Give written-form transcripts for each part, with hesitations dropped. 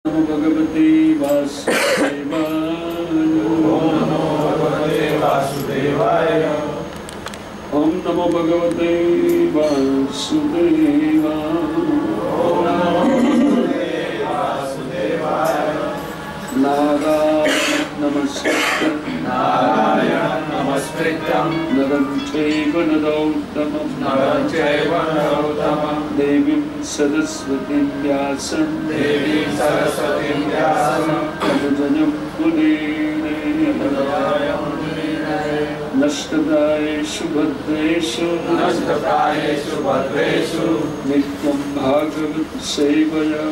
नमो भगवते वासुदेवाय। ओम नमो भगवते वासुदेवाय। नारायण नमस्कृत्यं नरं चैव नरोत्तमं देवीं सरस्वतीं व्यासं ततो नष्टप्रायेषु भद्रेषु नित्यं भागवत सेवया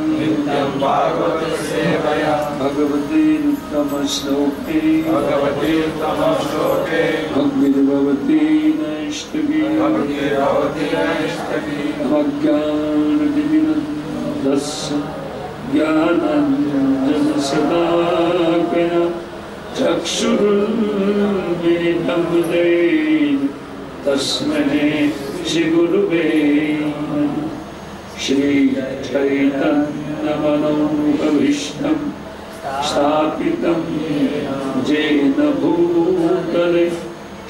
भगवते उत्तमश्लोके भगवती नैष्ठिकी अज्ञानविघ्नस्य ज्ञानाञ्जनशलाकया चक्षुरुन्मीलितं येन तस्मै श्रीगुरुवे श्रीचैतन्यमनोभीष्टं स्थापितं येन भूतले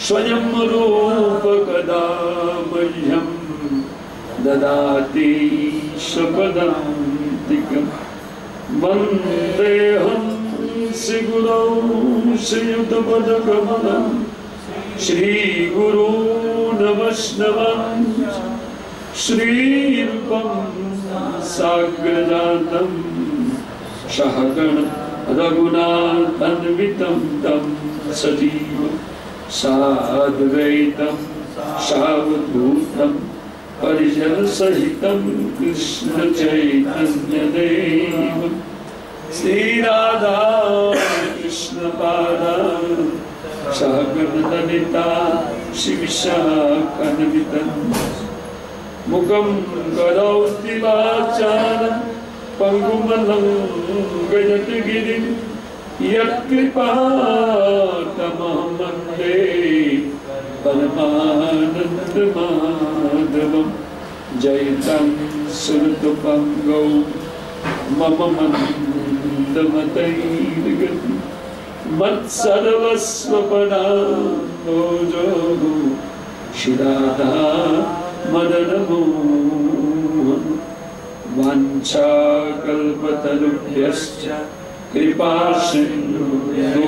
स्वयं रूप कदा मह्यं ददाति स्वपदान्तिकं वन्देऽहं श्रीगुरौ श्रीयुतपदकमलं श्रीगुरून् वैष्णवं श्रीरूपं साग्रजातं सहगण रघुनाथान्वितं तं सजीव साद्वैतं सावधूतं परिजनसहितं कृष्ण चैतन्यदेवं श्री राधा कृष्ण पादान् सहगण ललिता श्री विशाखान्वितं मुखं करोति वाचालं पंगुं लंघयति गिरिं यत्कृपातमहं वन्दे परमानन्दमाधवं जयतं सुरतपङ्गौ मम मन्दमतैर्गति मत्सर्वस्वपदाम्भोजो श्रीराधा मदनमोहन वाञ्छाकल्पतरुभ्यश्च कृपासिन्धुभ्यैव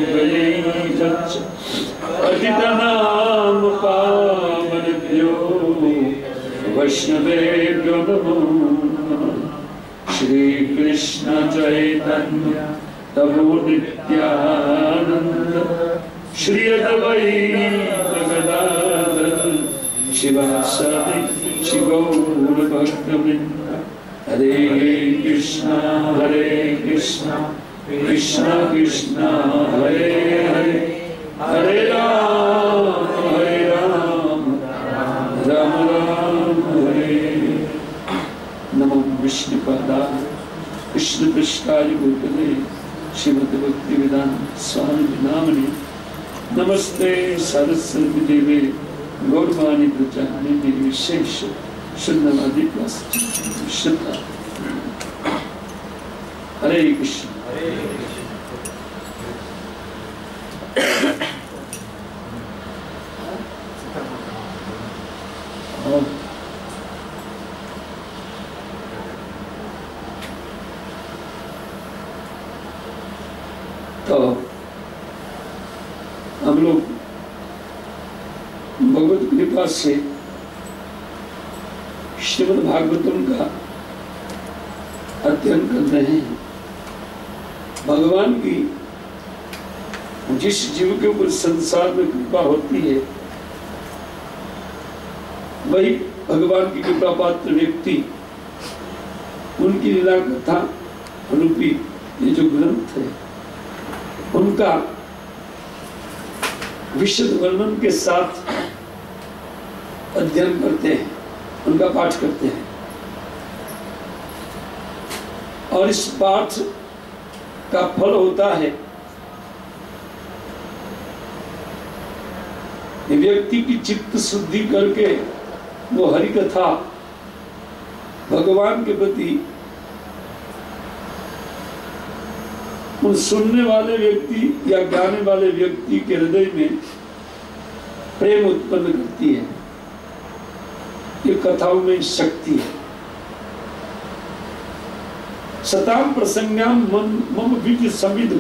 पतितानां पावनेभ्यो वैष्णवेभ्यो नमो नमः। श्री कृष्ण चैतन्य प्रभु नित्यानंद श्री अद्वैत गदाधर शिवासादि श्री गौर भक्तवृंद। हरे कृष्णा कृष्ण कृष्ण हरे हरे हरे राम राम राम हरे। नमो विष्णुपादाय कृष्ण पृष्ठाय भूतले श्रीमद् भक्तिवेदांत स्वामी नामने नमस्ते सरस्वती देवे गौरवाणी प्रचारिणे विशेष शून्यवादी श्रद्धा। हरे कृष्ण। तो हम लोग भगवत कृपा से श्रीमद् भागवतम का अध्ययन कर रहे हैं। भगवान की जिस जीव के ऊपर संसार में कृपा होती है वही भगवान की कृपा पात्र व्यक्ति उनकी लीला कथा रूपी ये जो ग्रंथ है उनका विशद वर्णन के साथ अध्ययन करते हैं, उनका पाठ करते हैं और इस पाठ का फल होता है व्यक्ति की चित्त शुद्धि करके वो हरि कथा भगवान के प्रति उन सुनने वाले व्यक्ति या गाने वाले व्यक्ति के हृदय में प्रेम उत्पन्न करती है। ये कथाओं में शक्ति है। सताम प्रसंगाम मम विधि समिद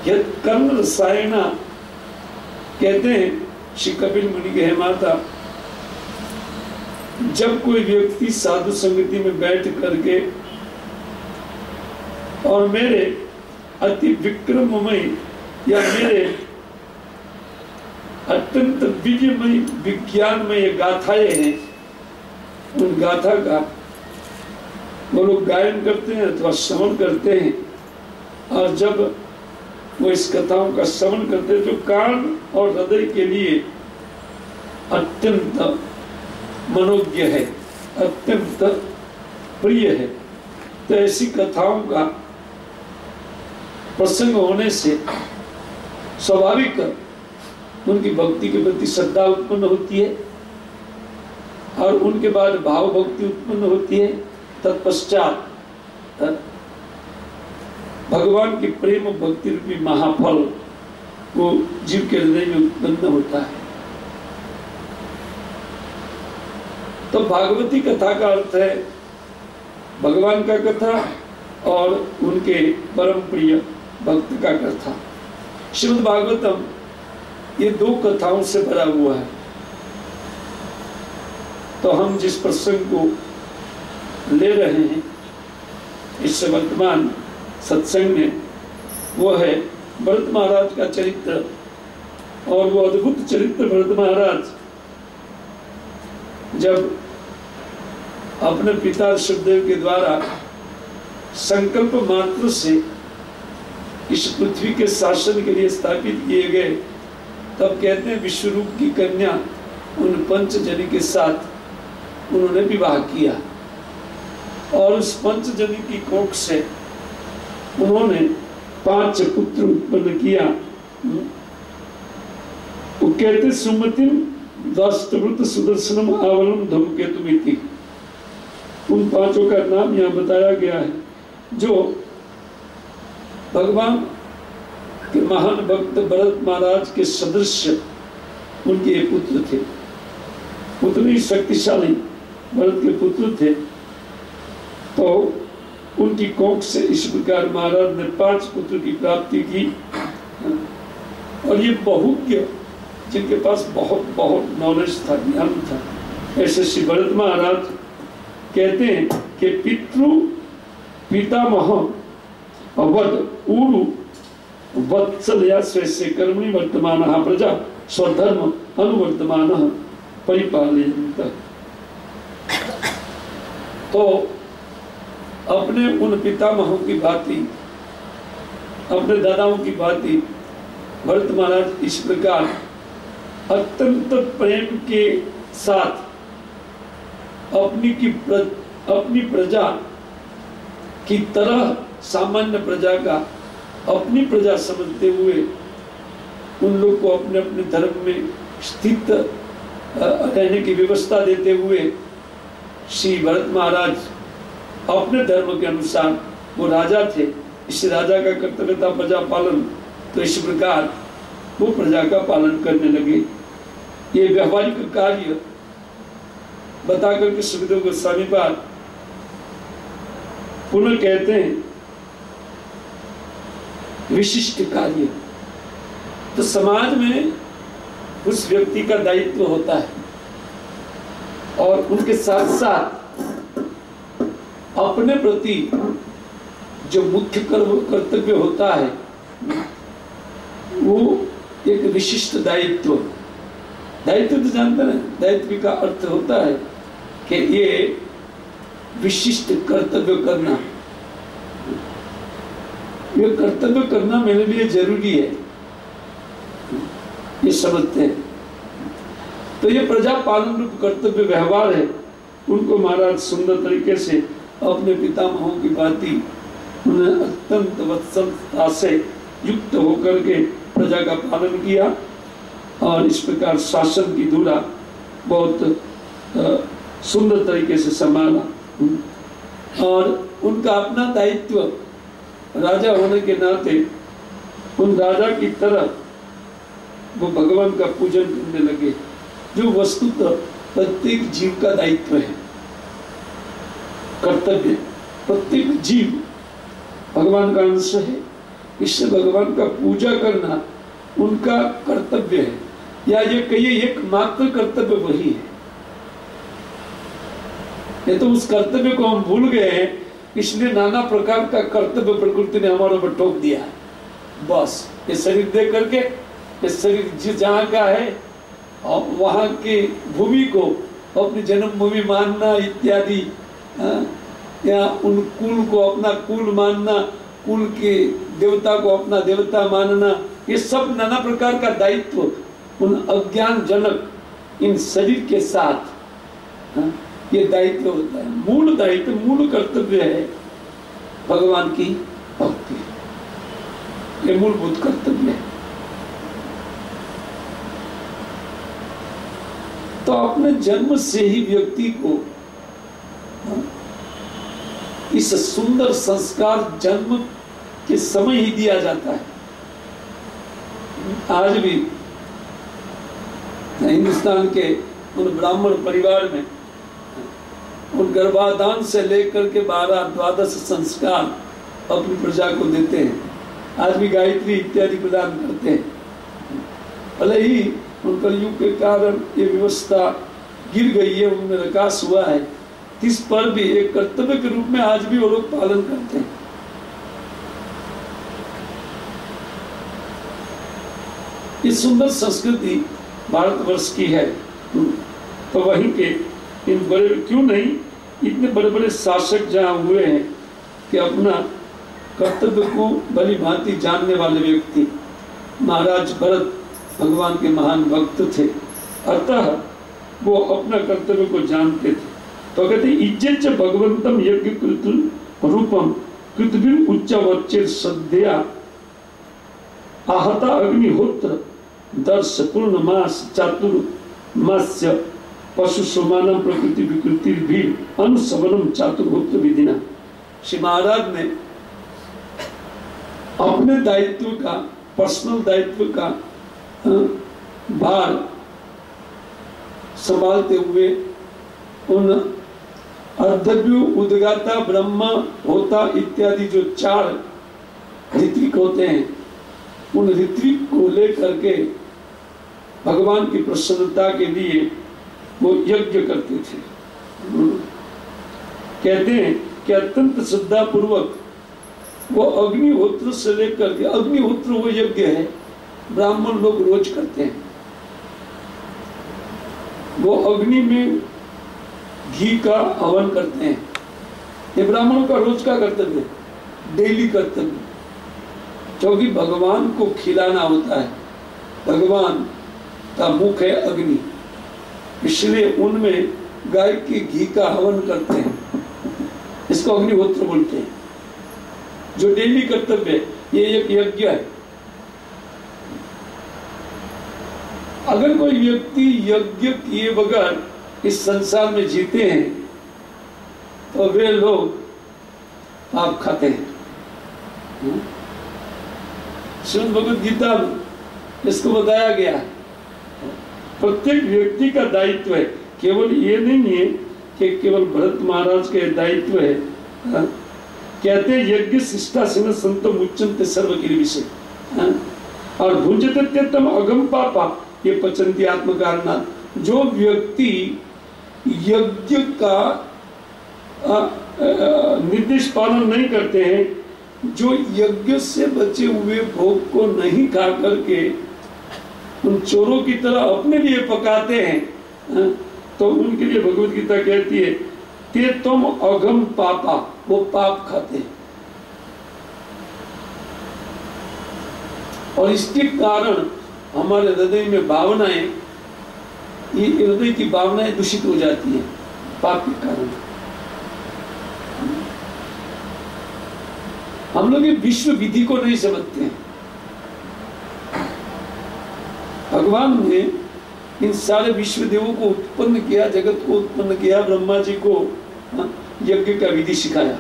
यद कर्ण रसायना, कहते हैं श्री कपिल मुनि के है माता, जब कोई व्यक्ति साधु संगति में बैठ करके और मेरे अति विक्रममय या मेरे अत्यंत विजयमय विज्ञानमय गाथाएं हैं, उन गाथा का वो लोग गायन करते हैं अथवा श्रवण करते हैं, और जब वो इस कथाओं का श्रवण करते हैं जो कान और हृदय के लिए अत्यंत मनोज्ञ है, अत्यंत प्रिय है, तो ऐसी कथाओं का प्रसंग होने से स्वाभाविक उनकी भक्ति के प्रति श्रद्धा उत्पन्न होती है और उनके बाद भाव भक्ति उत्पन्न होती है। तत्पश्चात भगवान की प्रेम भक्ति रूपी महाफल को जीव के हृदय में उत्पन्न होता है। तो भागवती कथा का अर्थ है भगवान का कथा और उनके परम प्रिय भक्त का कथा। श्रीमद् भागवतम ये दो कथाओं से भरा हुआ है। तो हम जिस प्रसंग को ले रहे हैं इस वर्तमान सत्संग में, वो है भरत महाराज का चरित्र। और वो अद्भुत चरित्र भरत महाराज जब अपने पिता सुखदेव के द्वारा संकल्प मात्र से इस पृथ्वी के शासन के लिए स्थापित किए गए, तब कहते हैं विश्वरूप की कन्या उन पंचजनी के साथ उन्होंने विवाह किया और उस पंचजनी की कोख से उन्होंने 5 पुत्र उत्पन्न किया। वो कहते सुमतिम दाष्टवृत सुदर्शनम आवलम धूमकेतुमिति। उन 5 का नाम यहाँ बताया गया है, जो भगवान के महान भक्त भरत महाराज के सदृश उनके पुत्र थे। उतने ही शक्तिशाली भरत के पुत्र थे। तो उनकी कोख से इस प्रकार महाराज ने 5 पुत्र की प्राप्ति की। और ये बहुज्ञ, जिनके पास बहुत बहुत नॉलेज था, ज्ञान था, ऐसे श्री भरत महाराज कहते हैं कि पितृ पितामह वद ऊरु वत्सलया स्वेस्य कर्मणि वर्तमानः प्रजा स्वधर्म अनुवर्तमानः परिपालयन्त। तो अपने उन पितामहों की भांति, अपने दादाओं की भांति भरत महाराज इस प्रकार अत्यंत प्रेम के साथ अपनी प्रजा की तरह सामान्य प्रजा का अपनी प्रजा समझते हुए उन लोग को अपने अपने धर्म में स्थित रहने की व्यवस्था देते हुए श्री भरत महाराज अपने धर्म के अनुसार, वो राजा थे, इस राजा का कर्तव्य था प्रजा पालन, तो इस प्रकार वो प्रजा का पालन करने लगे। ये व्यवहारिक कार्य बता करके सुखदेव गोस्वामी पाद पुनः कहते हैं विशिष्ट कार्य। तो समाज में उस व्यक्ति का दायित्व होता है और उनके साथ साथ अपने प्रति जो मुख्य कर्तव्य होता है वो एक विशिष्ट दायित्व। दायित्व तो जानते हैं, दायित्व का अर्थ होता है कि ये विशिष्ट कर्तव्य करना, ये कर्तव्य करना मेरे लिए जरूरी है, ये समझते हैं। तो ये प्रजा पालन रूप कर्तव्य व्यवहार है, उनको महाराज सुंदर तरीके से अपने पितामहों की भांति उन्हें अत्यंत वत्सलता से युक्त होकर के प्रजा का पालन किया और इस प्रकार शासन की धुरा बहुत सुंदर तरीके से संभाला। और उनका अपना दायित्व राजा होने के नाते उन राजा की तरह वो भगवान का पूजन करने लगे, जो वस्तुतः प्रत्येक जीव का दायित्व है, कर्तव्य। प्रत्येक जीव भगवान का अंश है, इससे भगवान का पूजा करना उनका कर्तव्य है, या ये कहिए एकमात्र कर्तव्य वही है। ये तो उस कर्तव्य को हम भूल गए हैं, इसलिए नाना प्रकार का कर्तव्य प्रकृति ने हमारे ऊपर ठोक दिया है। बस ये शरीर दे करके, ये शरीर जहाँ का है और वहाँ की भूमि को अपनी जन्मभूमि मानना इत्यादि, या उन कुल को अपना कुल मानना, कुल के देवता को अपना देवता मानना, ये सब नाना प्रकार का दायित्व उन अज्ञान जनक इन शरीर के साथ ये दायित्व होता है। मूल दायित्व, मूल कर्तव्य है भगवान की भक्ति, ये मूलभूत कर्तव्य है। तो अपने जन्म से ही व्यक्ति को इस सुंदर संस्कार जन्म के समय ही दिया जाता है। आज भी हिंदुस्तान के उन ब्राह्मण परिवार में उन गर्भाधान से लेकर के 12-12 संस्कार अपनी प्रजा को देते हैं। आज भी गायत्री इत्यादि प्रदान करते हैं। भले ही उन कलयुग के कारण ये व्यवस्था गिर गई है, उनमें विकास हुआ है, इस पर भी एक कर्तव्य के रूप में आज भी वो लोग पालन करते हैं। इस सुंदर संस्कृति भारतवर्ष की है, तो वहीं के इन बड़े, क्यों नहीं इतने बड़े बड़े शासक जहाँ हुए हैं कि अपना कर्तव्य को भली भांति जानने वाले व्यक्ति, महाराज भरत भगवान के महान भक्त थे, अतः वो अपना कर्तव्य को जानते थे। तो कहते इज्जत भगवंतम यज्ञ कृत रूपम कृतवीर उच्चवच्चेर श्रद्धया आहता अग्निहोत्र दर्श पूर्णमास चातुर्मास्य पशु सोमानम प्रकृति विकृति भी अनुसवनम चातुर्होत्र विधिना। श्री महाराज ने अपने दायित्व का, पर्सनल दायित्व का भार संभालते हुए उन अर्धव्यू, उद्गाता, ब्रह्मा, होता इत्यादि जो 4 ऋत्विक होते हैं, उन ऋत्विक को लेकर के भगवान की प्रसन्नता के लिए वो यज्ञ करते थे। कहते हैं कि अत्यंत श्रद्धा पूर्वक वो अग्निहोत्र से लेकर के, अग्निहोत्र वो यज्ञ है ब्राह्मण लोग रोज करते हैं। वो अग्नि में घी का हवन करते हैं, ये ब्राह्मणों का रोज का कर्तव्य है, डेली कर्तव्य, क्योंकि भगवान को खिलाना होता है। भगवान का मुख है अग्नि, इसलिए उनमें गाय के घी का हवन करते हैं, इसको अग्निहोत्र बोलते हैं, जो डेली कर्तव्य है। ये एक यज्ञ है। अगर कोई व्यक्ति यज्ञ किए बगैर इस संसार में जीते हैं तो वे लोग पाप खाते हैं। श्रीमद् भगवद गीता में इसको बताया गया है। प्रत्येक व्यक्ति का दायित्व है, केवल ये नहीं है कि केवल भरत महाराज के दायित्व है। कहते हैं यज्ञ शिष्टासीन संत मुच्चन्ते सर्व किल विषय, और भुंजते त्यक्तम अगम पापा ये पचन्ति आत्मकारणात्। जो व्यक्ति यज्ञ का निर्देश पालन नहीं करते हैं, जो यज्ञ से बचे हुए भोग को नहीं खा करके उन चोरों की तरह अपने लिए पकाते हैं, तो उनके लिए भगवद गीता कहती है ते तुम अगम पापा, वो पाप खाते हैं। और इसके कारण हमारे हृदय में भावनाएं, ये हृदय की भावनाएं दूषित हो जाती है पाप के कारण। हम लोग ये विश्व विधि को नहीं समझते हैं। भगवान ने इन सारे विश्व देवों को उत्पन्न किया, जगत को उत्पन्न किया, ब्रह्मा जी को यज्ञ का विधि सिखाया,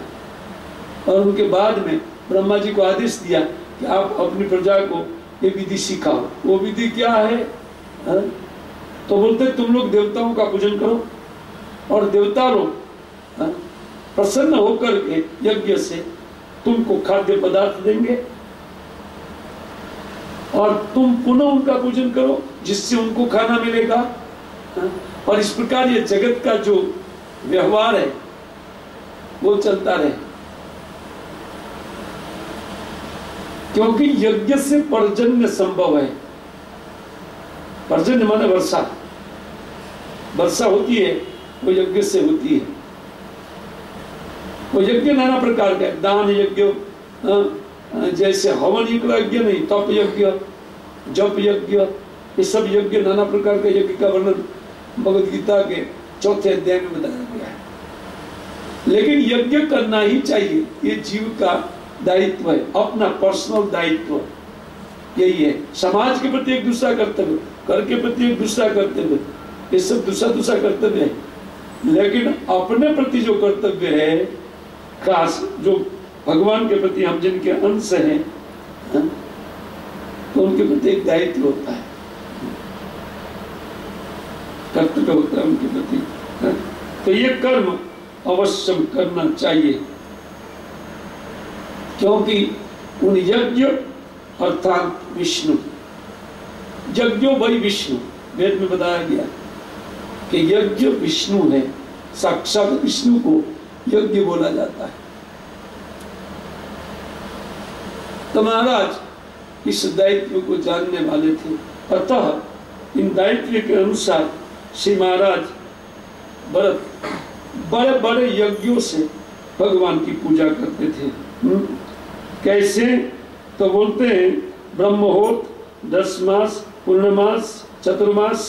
और उनके बाद में ब्रह्मा जी को आदेश दिया कि कि आप अपनी प्रजा को ये विधि सिखाओ। वो विधि क्या है? तो बोलते तुम लोग देवताओं का पूजन करो और देवता लोग प्रसन्न होकर के यज्ञ से तुमको खाद्य पदार्थ देंगे और तुम पुनः उनका पूजन करो जिससे उनको खाना मिलेगा। और इस प्रकार ये जगत का जो व्यवहार है वो चलता रहे, क्योंकि यज्ञ से पर्जन्य संभव है। पर्जन्य माने वर्षा, वर्षा होती है वो यज्ञ से होती है। वो यज्ञ नाना प्रकार का, दान यज्ञ, जैसे हवन यज्ञ नहीं, तप यज्ञ, जप यज्ञ, ये सब यज्ञ, नाना प्रकार के यज्ञ का वर्णन भगवद गीता के 4थे अध्याय में बताया गया है। लेकिन यज्ञ करना ही चाहिए, ये जीव का दायित्व है, अपना पर्सनल दायित्व यही है। समाज के प्रति एक दूसरा कर्तव्य, घर के प्रति एक दूसरा कर्तव्य, ये सब दूसरा कर्तव्य है। लेकिन अपने प्रति जो कर्तव्य है, खास जो भगवान के प्रति हम जिनके अंश हैं, तो उनके प्रति एक दायित्व होता है, कर्तव्य होता है उनके प्रति। तो ये कर्म अवश्य करना चाहिए, क्योंकि उन यज्ञ अर्थात विष्णु, यज्ञो वही विष्णु, वेद में बताया गया कि यज्ञ विष्णु है, साक्षात विष्णु को यज्ञ बोला जाता है। तो महाराज इस दायित्व को जानने वाले थे, अतः इन दायित्व के अनुसार श्री महाराज भरत बड़े बड़े यज्ञों से भगवान की पूजा करते थे। कैसे? तो बोलते हैं ब्रह्महोत्र, 10 मास, पूर्णमास, चतुर्मास,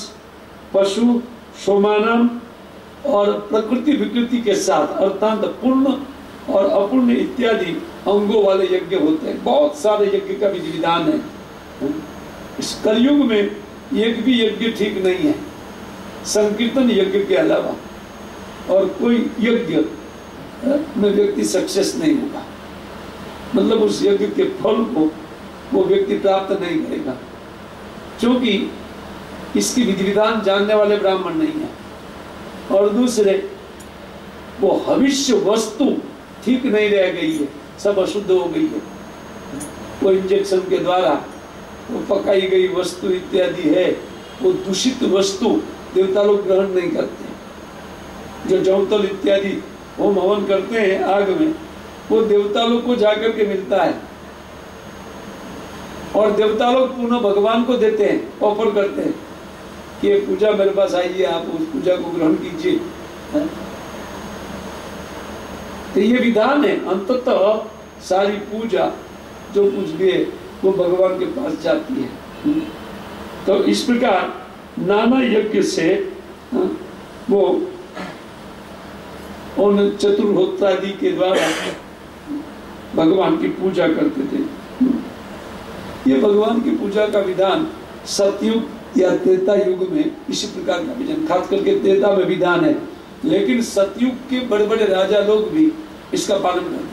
पशु, सोमानम और प्रकृति विकृति के साथ अर्थात पूर्ण और अपूर्ण इत्यादि अंगों वाले यज्ञ होते हैं। बहुत सारे यज्ञ का विधि विधान है। इस कलयुग में एक भी यज्ञ ठीक नहीं है, संकीर्तन यज्ञ के अलावा और कोई यज्ञ में व्यक्ति सक्सेस नहीं होगा, मतलब उस यज्ञ के फल को वो व्यक्ति प्राप्त नहीं करेगा, क्योंकि इसकी विधि विधान जानने वाले ब्राह्मण नहीं है। और दूसरे, वो हविष्य वस्तु ठीक नहीं रह गई है, सब अशुद्ध हो गई है। वो इंजेक्शन के द्वारा वो पकाई गई वस्तु इत्यादि है, वो दूषित वस्तु देवता लोग ग्रहण नहीं करते। जो जौतल इत्यादि होम हवन करते हैं आग में, वो देवता लोग को जाकर के मिलता है और देवता लोग पुनः भगवान को देते हैं, ऑफर करते हैं कि ये पूजा मेरे पास आइए, आप उस पूजा को ग्रहण कीजिए। तो ये विधान है, अंततः सारी पूजा जो कुछ भी है वो भगवान के पास जाती है। तो इस प्रकार नाना यज्ञ से वो उन चतुर्होत्रादि के द्वारा भगवान की पूजा करते थे। ये भगवान की पूजा का विधान सतयुग या त्रेता युग में इसी प्रकार का विधान, खास करके त्रेता में विधान है, लेकिन सतयुग के बड़े बड़े राजा लोग भी इसका पालन करते थे,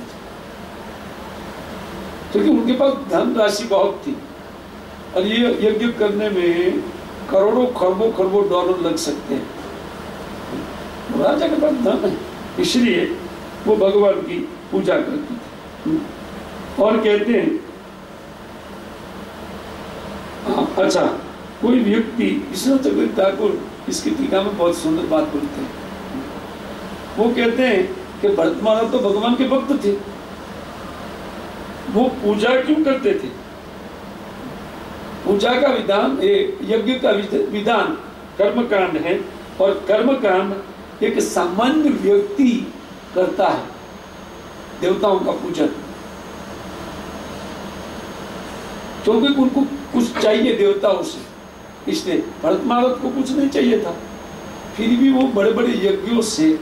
क्योंकि उनके पास धन राशि बहुत थी और ये यज्ञ करने में करोड़ों खरबों डॉलर लग सकते हैं। राजा के पास धन है, इसलिए वो भगवान की पूजा करते थे। और कहते हैं, अच्छा, कोई व्यक्ति, ईश्वर चक्रवर्ती ठाकुर इसकी टीका में बहुत सुंदर बात बोलते हैं। वो कहते हैं कि भरत महाराज तो भगवान के भक्त थे, वो पूजा क्यों करते थे? पूजा का विधान, यज्ञ का विधान कर्मकांड है, और कर्मकांड एक सामान्य व्यक्ति करता है, देवताओं का पूजन, क्योंकि उनको कुछ चाहिए देवताओं से, इसलिए भरत महाराज को कुछ नहीं चाहिए था, फिर भी वो बड़े बड़े यज्ञों से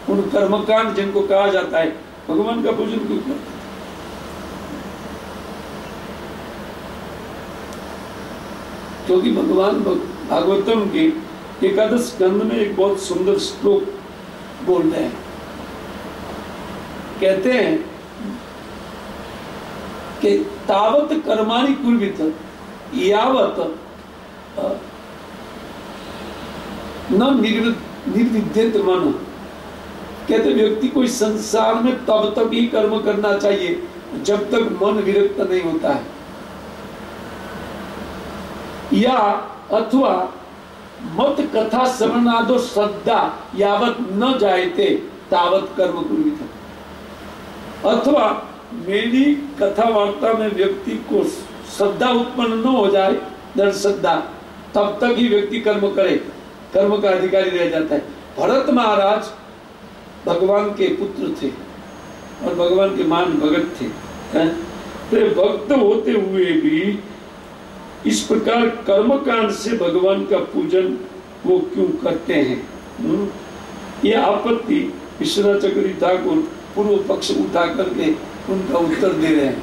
उन कर्मकांड जिनको कहा जाता है भगवान का पूजन क्यों करते थे? क्योंकि भगवान भागवतम के एकादश स्कंद में एक बहुत सुंदर श्लोक बोल रहे हैं। कहते हैं कि तावत कर्माणि कुर्वित यावत न निर्विद्यते मन। कहते व्यक्ति को इस संसार में तब तक ही कर्म करना चाहिए जब तक मन विरक्त नहीं होता है, या अथवा मत कथा श्रवणादो श्रद्धा यावत न जायते तावत कर्म कुर्वित। अथवा मेरी कथा वार्ता में व्यक्ति को श्रद्धा उत्पन्न न हो जाए, दृढ़ श्रद्धा, तब तक ही व्यक्ति कर्म करे, कर्म का अधिकारी रह जाता है। भरत महाराज भगवान के पुत्र थे और भगवान के मान भगत थे, तो भक्त होते हुए भी इस प्रकार कर्मकांड से भगवान का पूजन वो क्यों करते हैं? ये आपत्ति विश्वनाथ चक्रवर्ती ठाकुर पूर्व पक्ष उठा करके उनका उत्तर दे रहे हैं,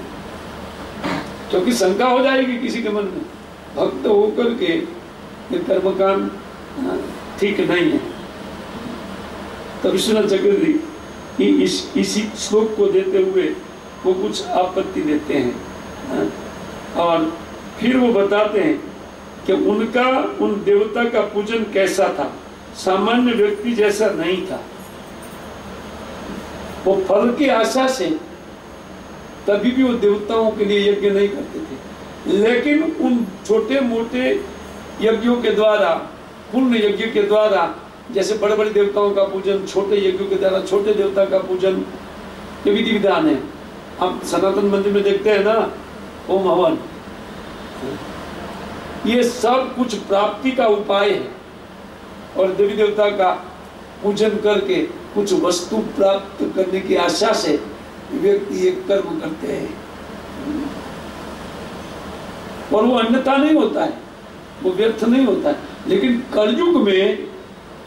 क्योंकि शंका हो जाएगी किसी के मन में, भक्त होकर के ये कर्मकांड ठीक नहीं है। तो विश्वनाथ चक्रवर्ती इसी श्लोक को देते हुए वो कुछ आपत्ति देते हैं और फिर वो बताते हैं कि उनका उन देवता का पूजन कैसा था, सामान्य व्यक्ति जैसा नहीं था। वो फल की आशा से कभी भी वो देवताओं के लिए यज्ञ नहीं करते थे, लेकिन उन छोटे मोटे यज्ञों के द्वारा, पूर्ण यज्ञ के द्वारा, जैसे बड़े बड़े देवताओं का पूजन, छोटे यज्ञों के द्वारा छोटे देवता का पूजन, ये विधि विधान है। हम सनातन मंदिर में देखते हैं ना, ओम हवन, ये सब कुछ प्राप्ति का उपाय है और देवी देवता का पूजन करके कुछ वस्तु प्राप्त करने की आशा से व्यक्ति एक कर्म करते हैं और वो अन्यथा नहीं होता है, वो व्यर्थ नहीं होता है। लेकिन कलयुग में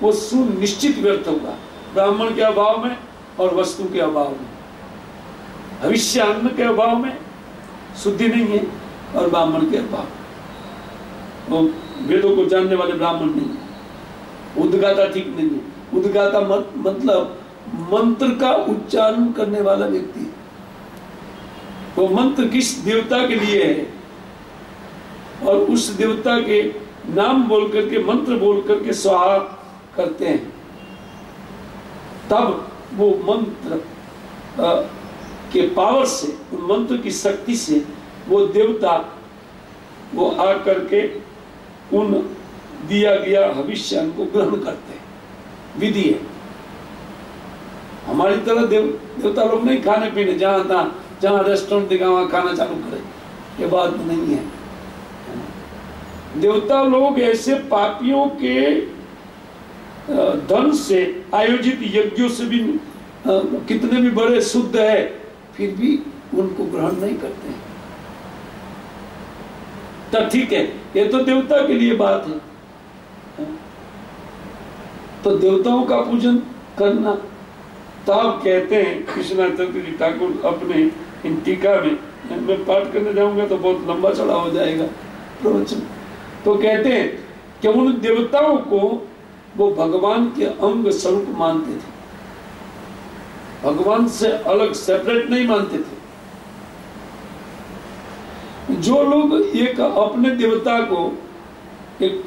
वो सुनिश्चित व्यर्थ होगा, ब्राह्मण के अभाव में और वस्तु के अभाव में, भविष्य अन्न के अभाव में शुद्धि नहीं है और ब्राह्मण के अभाव, वो वेदों को जानने वाले ब्राह्मण नहीं है, उद्गाता ठीक नहीं है। उद्गाता मतलब मंत्र का उच्चारण करने वाला व्यक्ति, वो मंत्र किस देवता के लिए है और उस देवता के नाम बोल करके, मंत्र बोल करके स्वाहा करते हैं, तब वो मंत्र के पावर से, मंत्र की शक्ति से वो देवता वो आकर के उन दिया गया हविष्य को ग्रहण करते हैं। विधि है। हमारी तरह देवता लोग नहीं खाने पीने जहां तहां, जहां रेस्टोरेंट दिखा वहां खाना चालू करे, ये बात नहीं है। देवता लोग ऐसे पापियों के धन से आयोजित यज्ञों से भी कितने भी बड़े शुद्ध है, फिर भी उनको ग्रहण नहीं करते हैं। तब ठीक है, ये तो देवता के लिए बात है, तो देवताओं का पूजन करना। तब कहते हैं विश्वनाथ चक्रवर्ती ठाकुर अपने इन टीका में, मैं पाठ करने जाऊंगा तो बहुत लंबा चौड़ा हो जाएगा प्रवचन, तो कहते हैं कि उन देवताओं को वो भगवान के अंग स्वरूप मानते थे, भगवान से अलग सेपरेट नहीं मानते थे। जो लोग एक अपने देवता को एक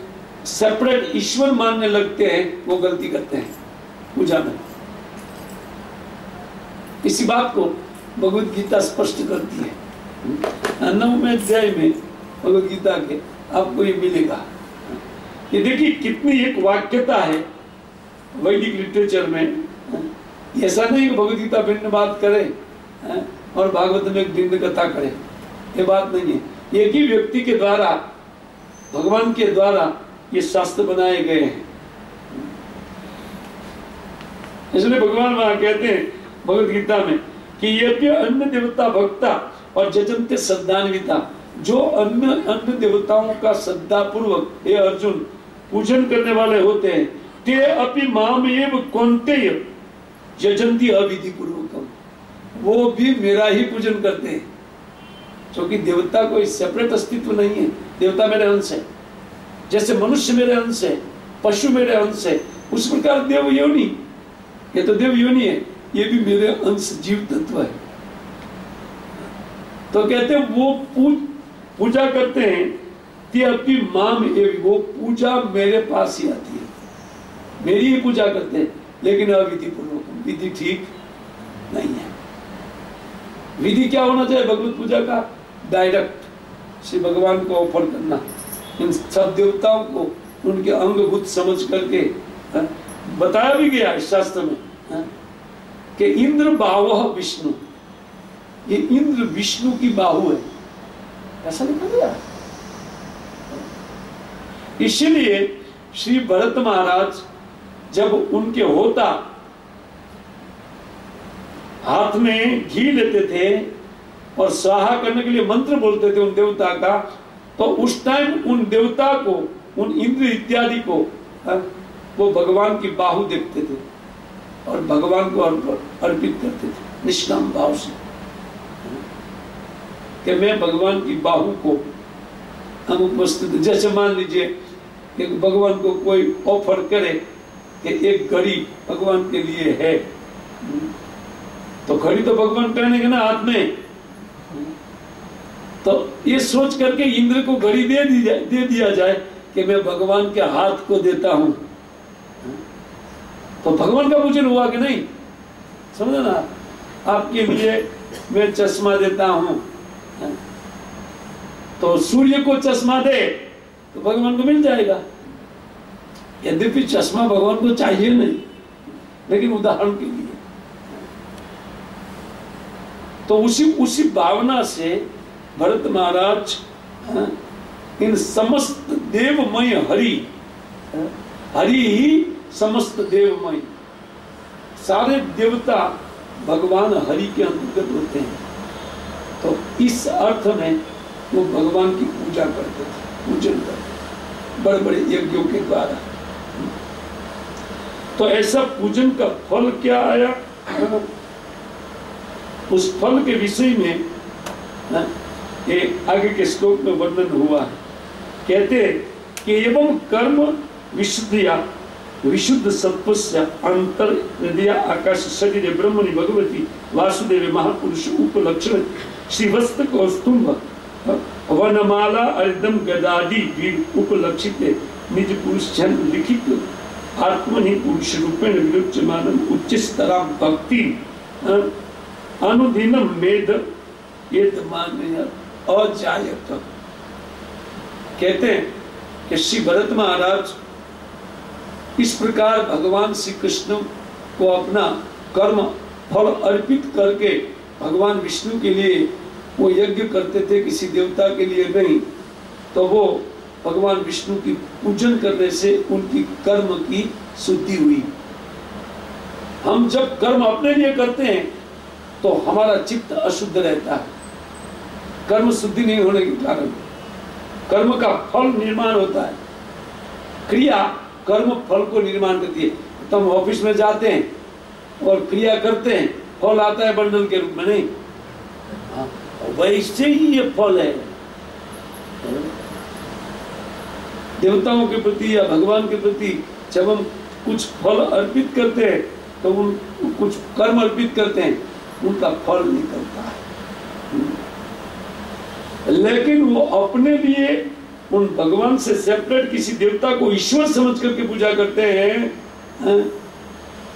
सेपरेट ईश्वर मानने लगते हैं वो गलती करते हैं पूजा में। इसी बात को भगवद गीता स्पष्ट करती है। 9वें अध्याय में भगवद गीता के आपको ये मिलेगा। ये देखिए कितनी एक वाक्यता है वैदिक लिटरेचर में। ऐसा नहीं कि भगवद गीता भिन्न बात करे और भागवत में एक भिन्न कथा करे, ये बात नहीं है। एक ही व्यक्ति के द्वारा, भगवान के द्वारा ये शास्त्र बनाए गए हैं। इसलिए भगवान वहां कहते हैं भगवद गीता में कि ये अन्य देवता भक्ता और जजन्ते श्रद्धान्विता, जो अन्य देवताओं का श्रद्धा पूर्वक हे अर्जुन पूजन करने वाले होते हैं, ते अपि माम एव कौन्तेय यजन्ति अविधि पूर्वकम, वो भी मेरा ही पूजन करते हैं। क्योंकि देवता कोई सेपरेट अस्तित्व नहीं है, देवता मेरे अंश है। जैसे मनुष्य मेरे अंश है, पशु मेरे अंश है, उस प्रकार देव योनि, ये तो देव योनि है, ये भी मेरे अंश जीव तत्व है। तो कहते हैं वो पूजा करते हैं कि आपकी माँ में वो पूजा मेरे पास ही आती है, मेरी ही पूजा करते हैं, लेकिन अविधि पूर्वक। विधि ठीक नहीं है। विधि क्या होना चाहिए भगवत पूजा का? डायरेक्ट श्री भगवान को ऑफर करना, इन सब देवताओं को उनके अंगभूत समझ करके। बताया भी गया इस शास्त्र में कि इंद्र बाहुः विष्णु, ये इंद्र विष्णु की बाहु है, ऐसा लिखा गया। इसलिए श्री भरत महाराज जब उनके होता हाथ में घी लेते थे और स्वाहा करने के लिए मंत्र बोलते थे उन देवता का, तो उस टाइम उन देवता को, उन इंद्र इत्यादि को वो भगवान की बाहु देखते थे और भगवान को अर्पित करते थे निष्काम भाव से कि मैं भगवान की बाहु को अमुक वस्तु, जैसे मान लीजिए कि भगवान को कोई ऑफर करे कि एक घड़ी भगवान के लिए है, तो घड़ी तो भगवान पहनेंगे ना हाथ में, तो ये सोच करके इंद्र को घड़ी दे दिया जाए कि मैं भगवान के हाथ को देता हूं, तो भगवान का पूजन हुआ कि नहीं? समझो ना, आपके लिए मैं चश्मा देता हूं, तो सूर्य को चश्मा दे तो भगवान को मिल जाएगा। यद्यपि चश्मा भगवान को चाहिए नहीं, लेकिन उदाहरण के लिए। तो उसी भावना से भरत महाराज इन समस्त देवमय हरि ही समस्त देवमय, सारे देवता भगवान हरि के अंतर्गत होते हैं। तो इस अर्थ में वो भगवान की पूजा करते थे, पूजन करते बड़े बड़े यज्ञों के द्वारा। तो ऐसा पूजन का फल क्या आया, उस फल के विषय में एक आगे के श्लोक में वर्णन हुआ है। कहते हैं कि एवं कर्म विशुद्धिया विशुद्ध सत्वस्य अंतर हृदय आकाश शरीर ब्रह्मणि भगवती वासुदेव महापुरुष उपलक्षण श्रीवस्त कौस्तुभ वनमाला अर्दम गदादि उपलक्षित निज पुरुष जन लिखित आत्मनि पुरुष रूपेण विरुच्यमानं उच्चस्तरा भक्ति अनुदिनम मेद एतमान्य अजायत। कहते हैं कि श्री भरत महाराज इस प्रकार भगवान श्री कृष्ण को अपना कर्म फल अर्पित करके भगवान विष्णु के लिए वो यज्ञ करते थे, किसी देवता के लिए नहीं। तो वो भगवान विष्णु की पूजन करने से उनकी कर्म की शुद्धि हुई। हम जब कर्म अपने लिए करते हैं तो हमारा चित्त अशुद्ध रहता है, कर्म शुद्धि नहीं होने के कारण कर्म का फल निर्माण होता है। क्रिया कर्म फल को निर्माण करती है। तो हम ऑफिस में जाते हैं और क्रिया करते हैं, फल आता है बंडल के रूप में, नहीं वैसे ही ये फल है। देवताओं के प्रति या भगवान के प्रति जब हम कुछ फल अर्पित करते हैं तो उन कुछ कर्म अर्पित करते हैं, उनका फल निकलता है। लेकिन वो अपने लिए उन भगवान से सेपरेट किसी देवता को ईश्वर समझ करके पूजा करते हैं,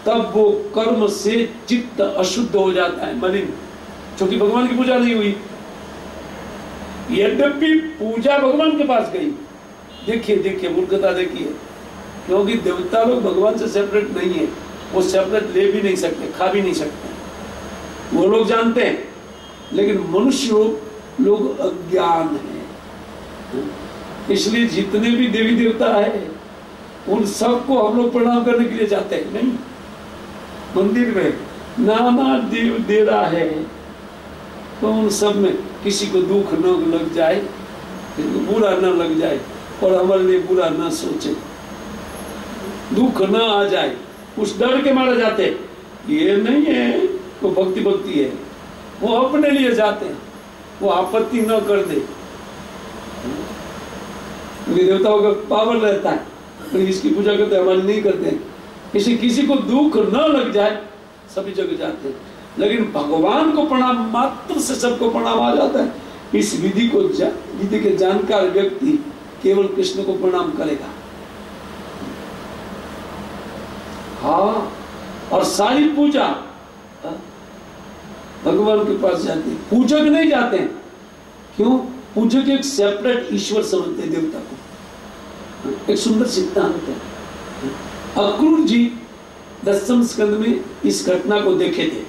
तब वो कर्म से चित्त अशुद्ध हो जाता है, मलिन, क्योंकि भगवान की पूजा नहीं हुई। यद्यपि पूजा भगवान के पास गई, देखिए मूर्खता देखिए, क्योंकि देवता लोग भगवान से सेपरेट नहीं है, वो सेपरेट ले भी नहीं सकते, खा भी नहीं सकते, वो लोग जानते हैं। लेकिन मनुष्य लोग अज्ञान है, इसलिए जितने भी देवी देवता है उन सबको हम लोग प्रणाम करने के लिए जाते हैं। नहीं, मंदिर में नाना देव देरा है, तो उन सब में किसी को दुख न लग जाए, किसी को बुरा न लग जाए और हमारे लिए बुरा न सोचे, दुख न आ जाए, उस डर के मारे जाते। ये नहीं है तो भक्ति है, वो अपने लिए जाते हैं, वो आपत्ति न कर दे। देवताओं का पावर रहता है, तो इसकी पूजा करते हैं, हमारी नहीं करते हैं। किसी को दुख न लग जाए, सभी जगह जाते हैं। लेकिन भगवान को प्रणाम मात्र से सबको प्रणाम आ जाता है। इस विधि के जानकार व्यक्ति केवल कृष्ण को प्रणाम करेगा। हाँ, और सारी पूजा भगवान के पास जाती है, पूजक नहीं जाते हैं। क्यों? पूजक एक सेपरेट ईश्वर समझते हैं देवता को। एक सुंदर सिद्धांत है। अक्रूर जी 10वें स्कंद में इस घटना को देखे थे।